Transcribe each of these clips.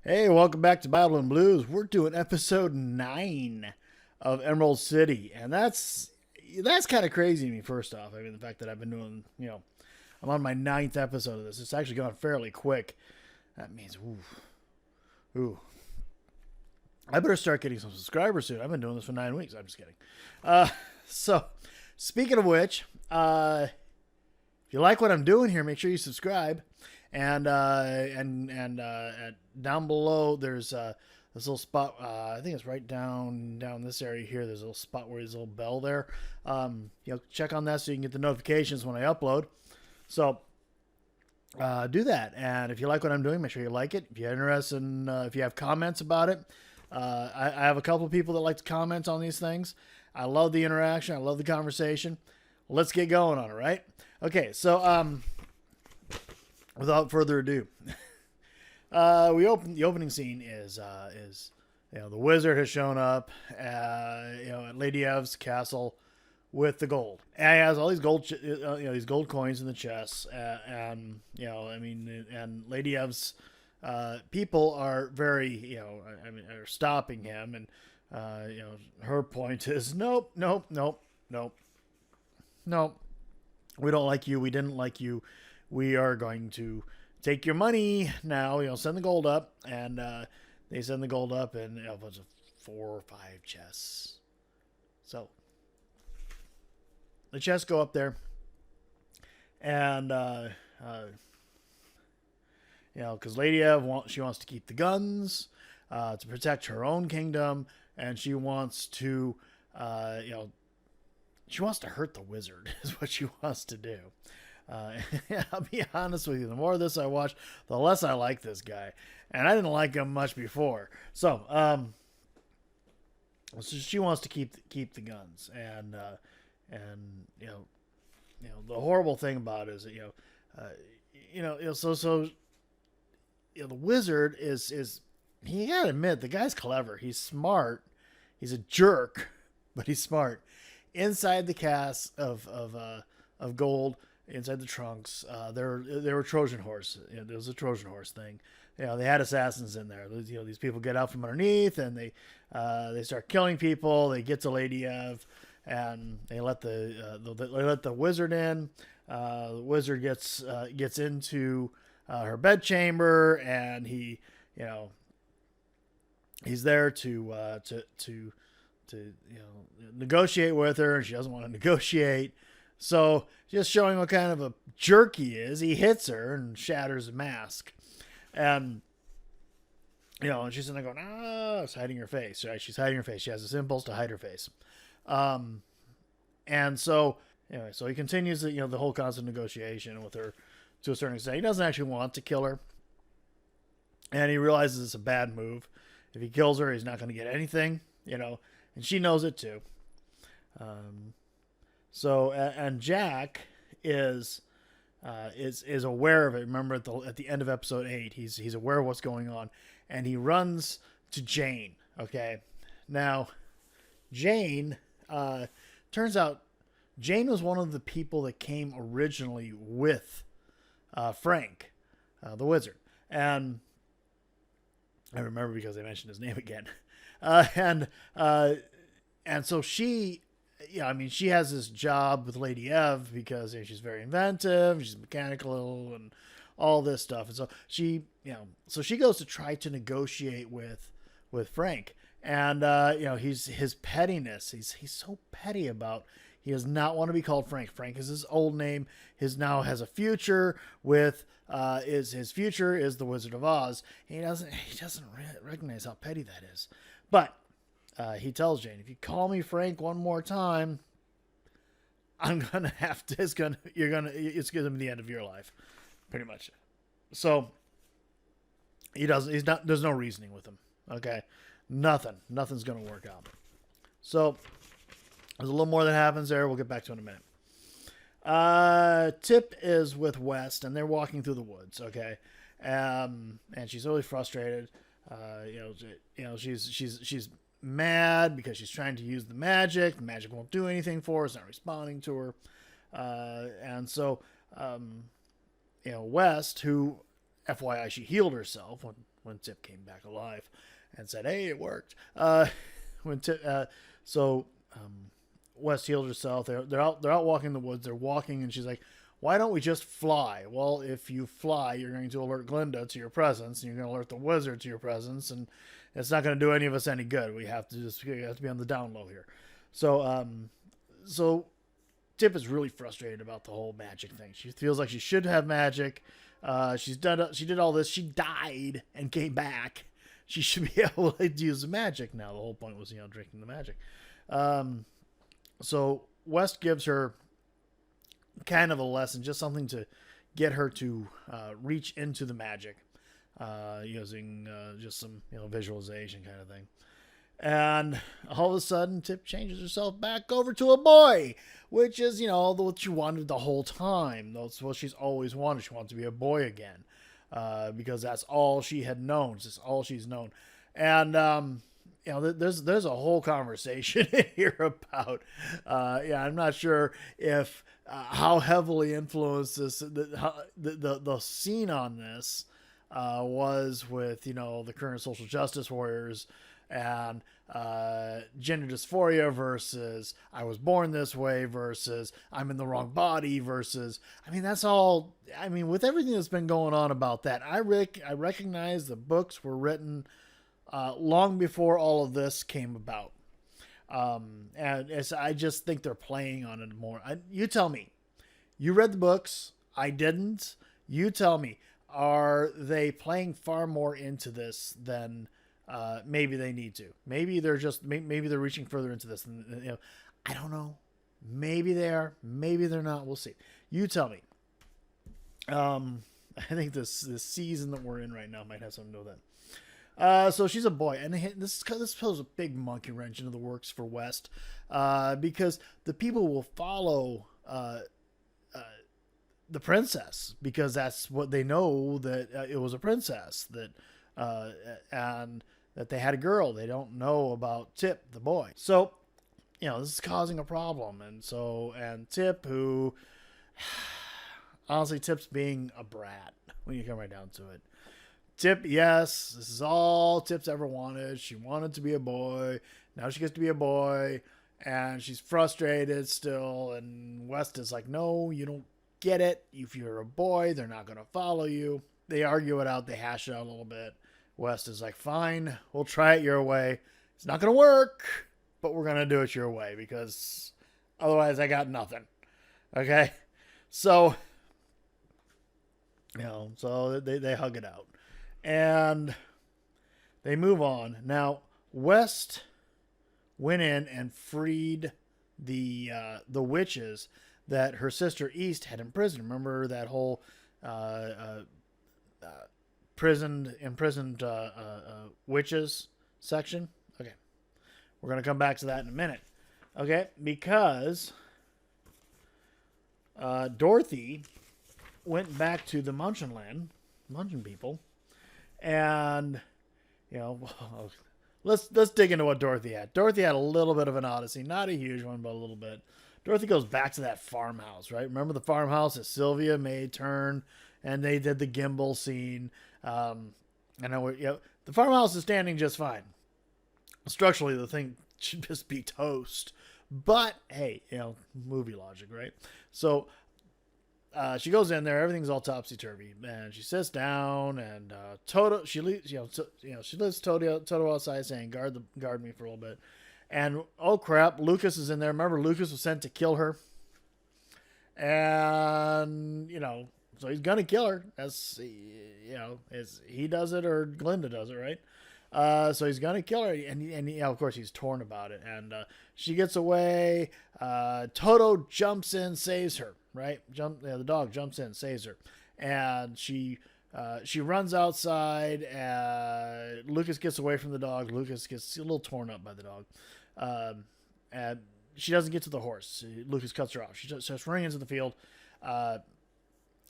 Hey, welcome back to Bible and Blues. We're doing episode 9 of Emerald City, and that's kind of crazy to me. First off, I mean the fact that I've been doing, I'm on my ninth episode of this. It's actually gone fairly quick. That means, ooh, I better start getting some subscribers soon. I've been doing this for 9 weeks. I'm just kidding. So, speaking of which, if you like what I'm doing here, make sure you subscribe. And down below there's this little spot. I think it's right down this area here. There's a little spot where there's a little bell there. Check on that so you can get the notifications when I upload. So do that. And if you like what I'm doing, make sure you like it. If you're interested in, if you have comments about it, I have a couple of people that like to comment on these things. I love the interaction. I love the conversation. Let's get going on it, right? Okay, so without further ado, the opening scene is the wizard has shown up at Lady Ev's castle with the gold, and he has all these these gold coins in the chests, and Lady Ev's people are very are stopping him, and her point is nope, we don't like you, we didn't like you. We are going to take your money now. Send the gold up, and they send the gold up, and a bunch of 4 or 5 chests. So the chests go up there, and because Lady Ev wants to keep the guns to protect her own kingdom, and she wants to she wants to hurt the wizard is what she wants to do. I'll be honest with you. The more of this I watch, the less I like this guy, and I didn't like him much before. So, so she wants to keep the guns, and the horrible thing about it is that the wizard is you gotta admit the guy's clever. He's smart. He's a jerk, but he's smart. Inside the cask of gold. Inside the trunks, there were Trojan horse. There was a Trojan horse thing. They had assassins in there. These people get out from underneath, and they start killing people. They get to Lady Ev, and they let the wizard in. The wizard gets into her bedchamber, and he's there to negotiate with her, and she doesn't want to negotiate. So, just showing what kind of a jerk he is, he hits her and shatters the mask. And, and she's sitting there going, it's hiding her face, right? She's hiding her face. She has this impulse to hide her face. And so, anyway, so he continues the whole constant negotiation with her to a certain extent. He doesn't actually want to kill her. And he realizes it's a bad move. If he kills her, he's not going to get anything, and she knows it too. So and Jack is aware of it. Remember at the end of episode 8, he's aware of what's going on, and he runs to Jane. Okay, now Jane turns out Jane was one of the people that came originally with Frank, the wizard, and I remember because I mentioned his name again, and so she. She has this job with Lady Ev because she's very inventive, she's mechanical, and all this stuff. And so she goes to try to negotiate with Frank, and his pettiness. He's so petty about. He does not want to be called Frank. Frank is his old name. His now has a future with his future is the Wizard of Oz. He doesn't recognize how petty that is, but. He tells Jane, if you call me Frank one more time, I'm gonna have to. It's gonna be the end of your life, pretty much. So he doesn't. He's not. There's no reasoning with him. Okay, nothing's gonna work out. So there's a little more that happens there. We'll get back to it in a minute. Tip is with West, and they're walking through the woods. Okay, and she's really frustrated. She's mad because she's trying to use the magic. The magic won't do anything for her. It's not responding to her. And so, West, who FYI, she healed herself when Tip came back alive and said, "Hey, it worked." When Tip, West healed herself. They're out walking in the woods. They're walking, and she's like, "Why don't we just fly?" Well, if you fly, you're going to alert Glinda to your presence, and you're going to alert the wizard to your presence, and it's not going to do any of us any good. We have to be on the down low here. So Tip is really frustrated about the whole magic thing. She feels like she should have magic. She did all this. She died and came back. She should be able to use the magic now. The whole point was, drinking the magic. So West gives her kind of a lesson, just something to get her to reach into the magic, using just some visualization kind of thing. And all of a sudden, Tip changes herself back over to a boy, which is, what she wanted the whole time. That's what she's always wanted. She wants to be a boy again, because that's all she had known. It's just all she's known. And, there's a whole conversation here about, I'm not sure if how heavily influenced the scene on this was with, the current social justice warriors and gender dysphoria versus I was born this way versus I'm in the wrong body versus, that's all, with everything that's been going on about that, I recognize the books were written long before all of this came about. I just think they're playing on it more. You tell me. You read the books. I didn't. You tell me. Are they playing far more into this than maybe they need to? Maybe they're reaching further into this. And, I don't know. Maybe they are. Maybe they're not. We'll see. You tell me. I think this season that we're in right now might have something to do with that. So she's a boy, and this throws a big monkey wrench into the works for West, because the people will follow the princess because that's what they know, that it was a princess, that and that they had a girl. They don't know about Tip, the boy. So, this is causing a problem, and Tip, who honestly, Tip's being a brat when you come right down to it. Tip, yes, this is all Tip's ever wanted. She wanted to be a boy. Now she gets to be a boy, and she's frustrated still. And West is like, no, you don't get it. If you're a boy, they're not going to follow you. They argue it out. They hash it out a little bit. West is like, fine, we'll try it your way. It's not going to work, but we're going to do it your way because otherwise I got nothing. Okay? So, so they hug it out. And they move on. Now, West went in and freed the witches that her sister East had imprisoned. Remember that whole imprisoned witches section? Okay. We're going to come back to that in a minute. Okay? Because Dorothy went back to the Munchin people. And, let's dig into what Dorothy had. Dorothy had a little bit of an odyssey. Not a huge one, but a little bit. Dorothy goes back to that farmhouse, right? Remember the farmhouse that Sylvia made turn, and they did the gimbal scene. The farmhouse is standing just fine. Structurally, the thing should just be toast. But, hey, movie logic, right? So she goes in there, everything's all topsy-turvy, and she sits down, and Toto, she leaves, she leaves Toto outside saying, guard me for a little bit. And, oh crap, Lucas is in there. Remember, Lucas was sent to kill her. And, so he's gonna kill her. That's, he does it or Glinda does it, right? So he's gonna kill her, and of course he's torn about it. And she gets away. Toto jumps in, saves her. Right? The dog jumps in, saves her, and she runs outside. Lucas gets away from the dog. Lucas gets a little torn up by the dog, and she doesn't get to the horse. Lucas cuts her off. She just starts running into the field.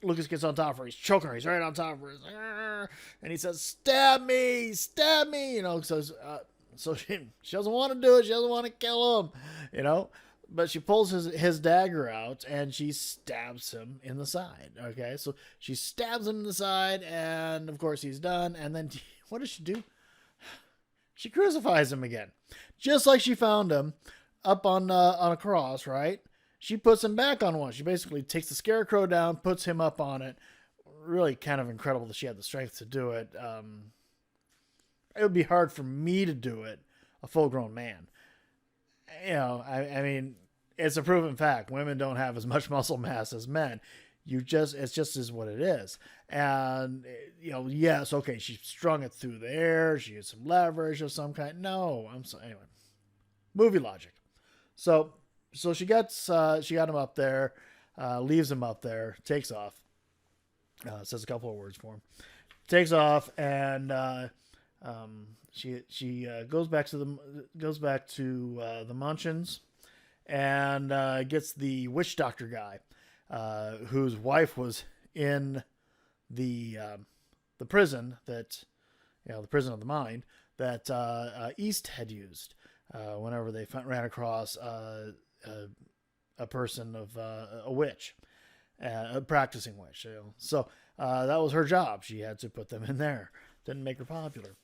Lucas gets on top of her. He's choking her. He's right on top of her, and he says, "Stab me, stab me!" So she doesn't want to do it. She doesn't want to kill him. But she pulls his dagger out and she stabs him in the side. Okay, so she stabs him in the side, and of course he's done. And then what does she do? She crucifies him again, just like she found him up on a cross, right? She puts him back on one. She basically takes the scarecrow down, puts him up on it. Really kind of incredible that she had the strength to do it. It would be hard for me to do it, a full-grown man. You know, I mean, it's a proven fact. Women don't have as much muscle mass as men. It's just is what it is. And, you know, yes, okay, she strung it through the air. She used some leverage of some kind. No, anyway, movie logic. So she got him up there, leaves him up there, takes off, says a couple of words for him, takes off, and she goes back to the Munchins, and gets the witch doctor guy, whose wife was in the prison that, the prison of the mind that East had used whenever they ran across a person of a witch, a practicing witch. So that was her job. She had to put them in there. Didn't make her popular.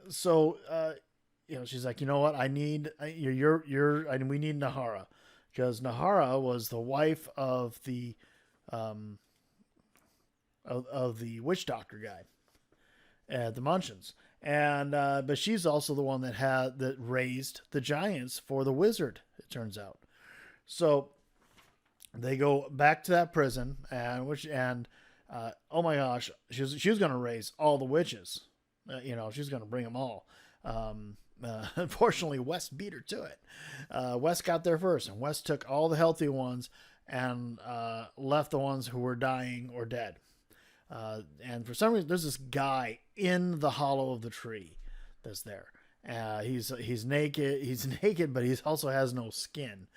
She's like, you know what? We need Nahara, because Nahara was the wife of the witch doctor guy at the Munchins, and but she's also the one that raised the giants for the wizard. It turns out, so they go back to that prison, and oh my gosh, she was going to raise all the witches. She's going to bring them all. Unfortunately, West beat her to it. West got there first, and West took all the healthy ones and left the ones who were dying or dead. And for some reason, there's this guy in the hollow of the tree that's there. He's naked. He's naked, but he also has no skin.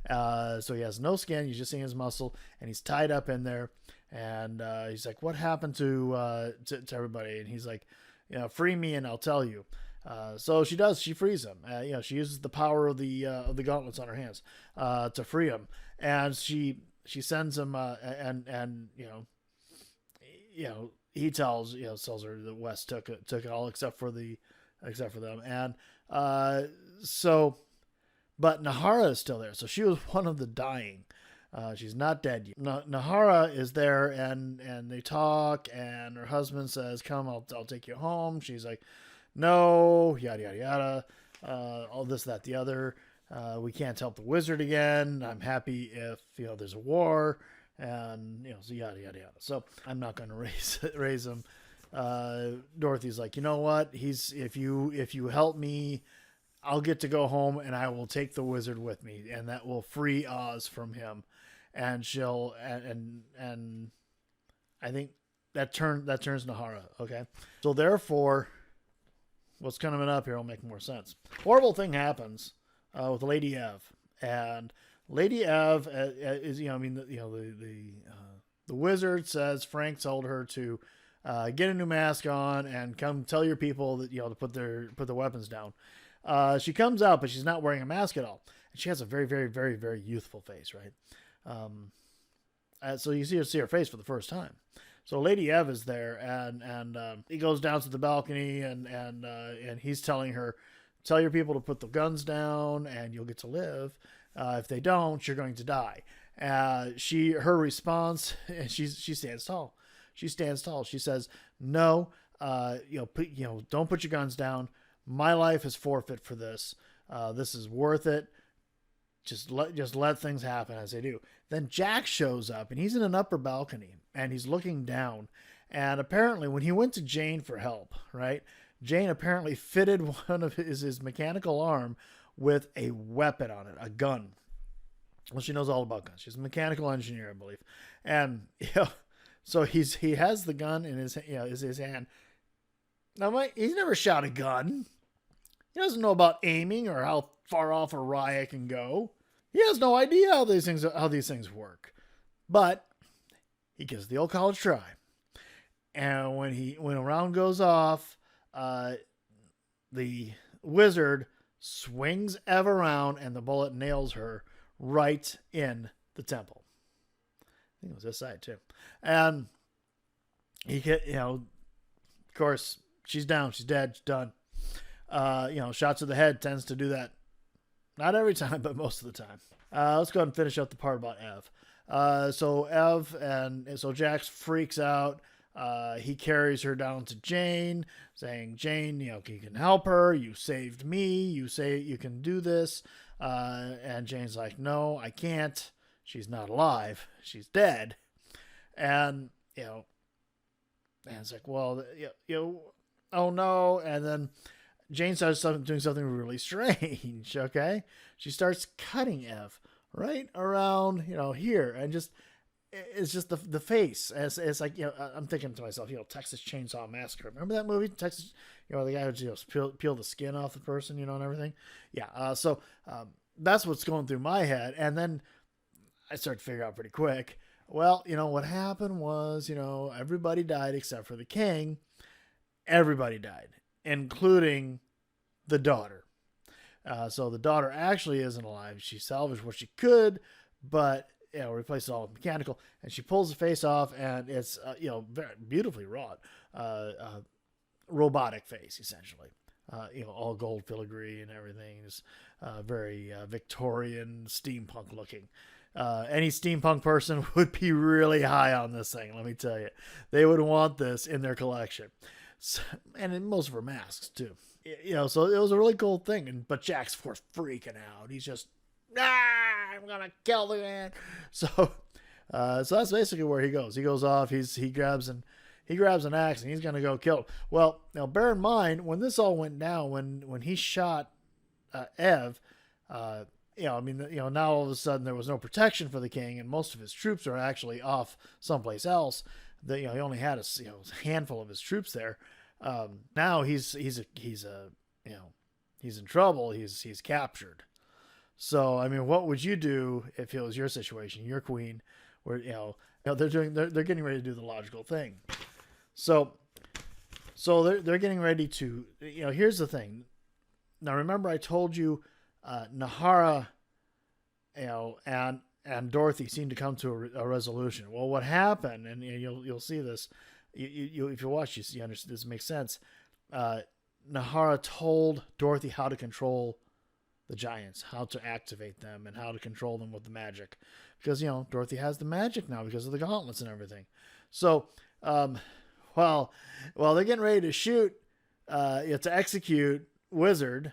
So he has no skin. You're just seeing his muscle, and he's tied up in there. And he's like, "What happened to everybody?" And he's like, "Free me, and I'll tell you." So she does. She frees him. She uses the power of the gauntlets on her hands to free him, and she sends him. He tells her that West took it all except for them, and but Nahara is still there. So she was one of the dying. She's not dead yet. Nahara is there, and they talk, and her husband says, "Come, I'll take you home." She's like, "No, yada yada yada, all this, that, the other. We can't help the wizard again. I'm happy if there's a war, and so yada yada yada. So I'm not going to raise him." Dorothy's like, "You know what? If you help me, I'll get to go home, and I will take the wizard with me, and that will free Oz from him." And she'll and I think that turns Nahara. Okay, so therefore, what's coming up here will make more sense. Horrible thing happens with Lady Ev, and Lady Ev is the wizard says Frank told her to get a new mask on and come tell your people that to put their weapons down. She comes out, but she's not wearing a mask at all, and she has a very, very, very, very youthful face, right? So you see her face for the first time. So Lady Ev is there, and he goes down to the balcony, and he's telling her, "Tell your people to put the guns down, and you'll get to live. If they don't, you're going to die." Her response, she stands tall. She stands tall. She says, "No, don't put your guns down. My life is forfeit for this. This is worth it. Just let things happen as they do." Then Jack shows up, and he's in an upper balcony, and he's looking down. And apparently, when he went to Jane for help, right, Jane apparently fitted one of his mechanical arm with a weapon on it, a gun. Well, she knows all about guns. She's a mechanical engineer, I believe. And so he has the gun in his hand. Now, he's never shot a gun. He doesn't know about aiming or how far off a riot can go. He has no idea how these things work. But he gives the old college try. And when a round goes off, the wizard swings Ev around, and the bullet nails her right in the temple. I think it was this side too. And he hit, of course, she's down, she's dead, she's done. Shots to the head tends to do that. Not every time, but most of the time. Let's go ahead and finish up the part about Ev. So Jax freaks out. He carries her down to Jane, saying, Jane, you can help her. You saved me. You say you can do this. And Jane's like, no, I can't. She's not alive. She's dead. And, and it's like, well, oh no. And then Jane starts doing something really strange, okay? She starts cutting Ev right around, here. And it's just the face. It's like, I'm thinking to myself, Texas Chainsaw Massacre. Remember that movie? Texas, the guy who peel the skin off the person, and everything? Yeah, so that's what's going through my head. And then I started to figure out pretty quick, well, what happened was, everybody died except for the king. Everybody died, including the daughter. So the daughter actually isn't alive. She salvaged what she could, but replaced it all with mechanical. And she pulls the face off, and it's very beautifully wrought, robotic face essentially. All gold filigree and everything is very Victorian steampunk looking. Any steampunk person would be really high on this thing. Let me tell you, they would want this in their collection. So, and in most of her masks too. So it was a really cool thing. But Jack's force freaking out. He's just, I'm gonna kill the man. So that's basically where he goes. He goes off. He grabs an axe and he's gonna go kill. Well, now bear in mind when this all went down, when he shot Ev, now all of a sudden there was no protection for the king, and most of his troops are actually off someplace else. He only had a handful of his troops there. Now he's in trouble. He's captured. So what would you do if it was your situation, your queen, where they're getting ready to do the logical thing. So they're getting ready to here's the thing. Now remember I told you Nahara and Dorothy seem to come to a resolution. Well, what happened, and you'll see this, you if you watch, you understand this makes sense. Nahara told Dorothy how to control the giants, how to activate them, and how to control them with the magic, because Dorothy has the magic now because of the gauntlets and everything. So, while they're getting ready to shoot, to execute Wizard,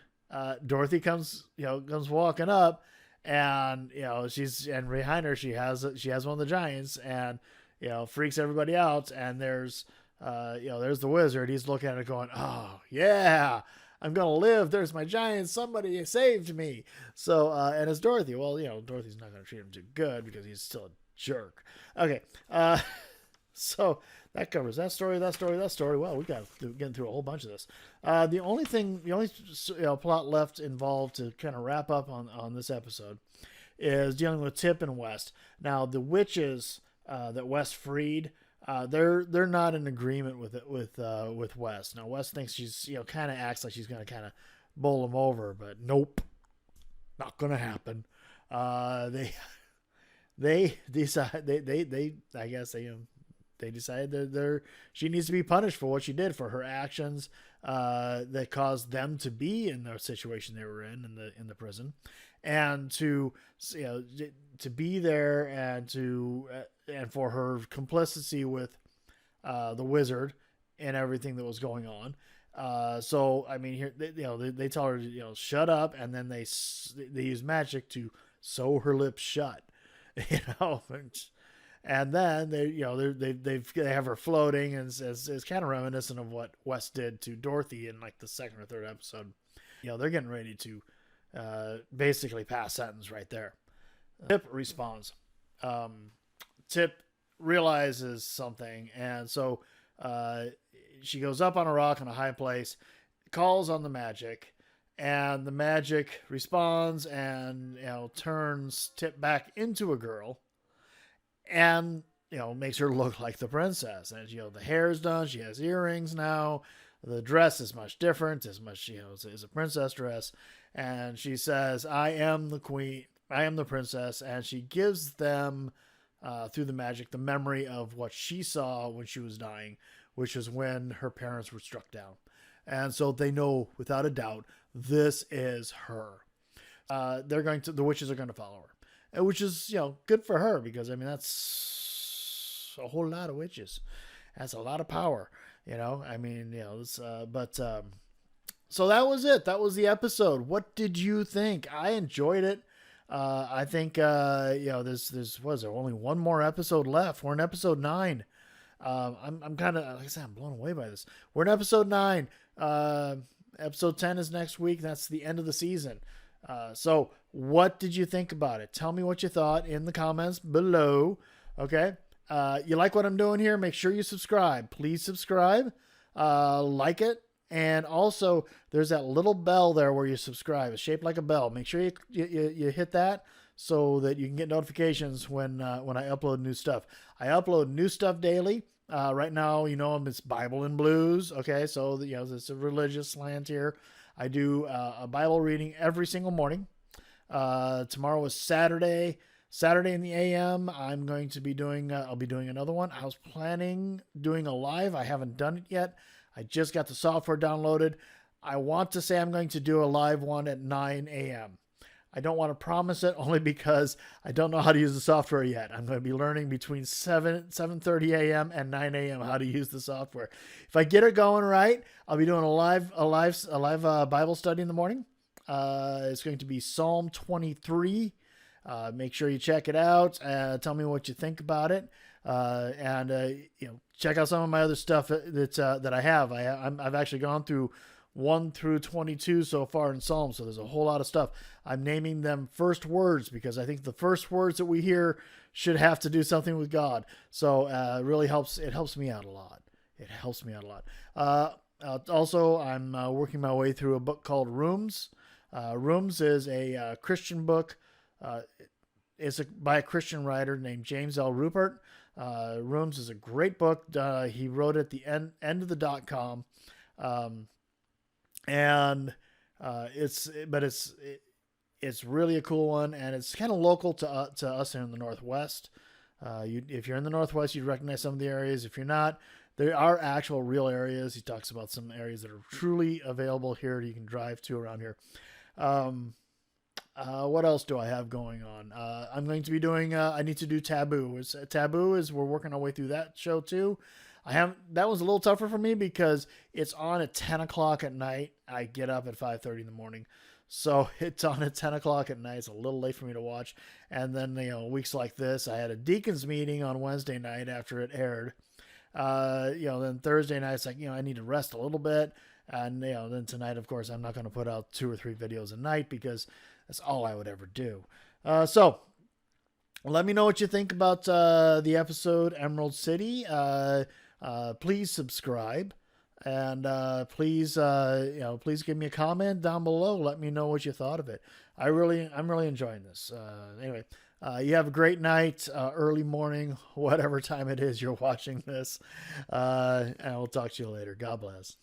Dorothy comes walking up. And and behind her she has one of the giants, and freaks everybody out. And there's the wizard. He's looking at it going, oh yeah, I'm gonna live. There's my giant. Somebody saved me. So and it's Dorothy. Well, Dorothy's not gonna treat him too good because he's still a jerk. Okay, so that covers that story. Well, we got getting through a whole bunch of this. The only plot left involved to kind of wrap up on this episode is dealing with Tip and West. Now, the witches that West freed, they're not in agreement with West. Now, West thinks she's kind of acts like she's going to kind of bowl him over, but nope, not going to happen. They decide I guess they decided that she needs to be punished for what she did, for her actions that caused them to be in the situation they were in the prison, and to be there, and for her complicity with the wizard and everything that was going on. So here they tell her to shut up, and then they use magic to sew her lips shut. And then they have her floating, and it's kind of reminiscent of what West did to Dorothy in like the second or third episode. They're getting ready to basically pass sentence right there. Tip responds. Tip realizes something, and so she goes up on a rock in a high place, calls on the magic, and the magic responds and turns Tip back into a girl. And makes her look like the princess. And the hair's done. She has earrings now. the dress is much different, as much, is a princess dress. And she says, I am the queen, I am the princess. And she gives them, through the magic, the memory of what she saw when she was dying, which is when her parents were struck down. And so they know without a doubt, this is her. The witches are going to follow her, which is, good for her, because that's a whole lot of witches. That's a lot of power, so that was it. That was the episode. What did you think? I enjoyed it. I think, there's only one more episode left. We're in episode 9. I'm kind of, like I said, I'm blown away by this. We're in episode 9. Episode 10 is next week. That's the end of the season. So what did you think about it? Tell me what you thought in the comments below. Okay. You like what I'm doing here? Make sure you subscribe. Please subscribe. Like it. And also, there's that little bell there where you subscribe. It's shaped like a bell. Make sure you hit that so that you can get notifications when I upload new stuff. I upload new stuff daily. Right now, it's Bible and Blues. Okay, so it's a religious slant here. I do a Bible reading every single morning. Tomorrow is Saturday. Saturday in the AM, I'm going to be doing. I'll be doing another one. I was planning doing a live. I haven't done it yet. I just got the software downloaded. I want to say I'm going to do a live one at 9 a.m. I don't want to promise it, only because I don't know how to use the software yet. I'm going to be learning between 7:30 a.m. and 9 a.m. how to use the software. If I get it going right, I'll be doing a live Bible study in the morning. It's going to be Psalm 23. Make sure you check it out. Tell me what you think about it. Check out some of my other stuff that I have. I've actually gone through 1 through 22 so far in Psalms, so there's a whole lot of stuff. I'm naming them first words because I think the first words that we hear should have to do something with God. So it really helps. It helps me out a lot. Also, I'm working my way through a book called Rooms. Rooms is a Christian book. It's by a Christian writer named James L. Rupert. Rooms is a great book. He wrote at the end of the .com. It's really a cool one, and it's kind of local to us here in the Northwest. If you're in the Northwest, you'd recognize some of the areas. If you're not, there are actual real areas. He talks about some areas that are truly available here. You can drive to around here. What else do I have going on? I'm going to be doing, I need to do Taboo. We're working our way through that show too. That was a little tougher for me because it's on at 10 o'clock at night. I get up at 5:30 in the morning. So it's on at 10 o'clock at night. It's a little late for me to watch. And then, weeks like this, I had a deacons meeting on Wednesday night after it aired. Then Thursday night, it's like, I need to rest a little bit. And, then tonight, of course, I'm not going to put out 2 or 3 videos a night because that's all I would ever do. So let me know what you think about the episode Emerald City. Please subscribe, and please give me a comment down below. Let me know what you thought of it. I'm really enjoying this. Anyway, you have a great night, early morning, whatever time it is you're watching this, and we'll talk to you later. God bless.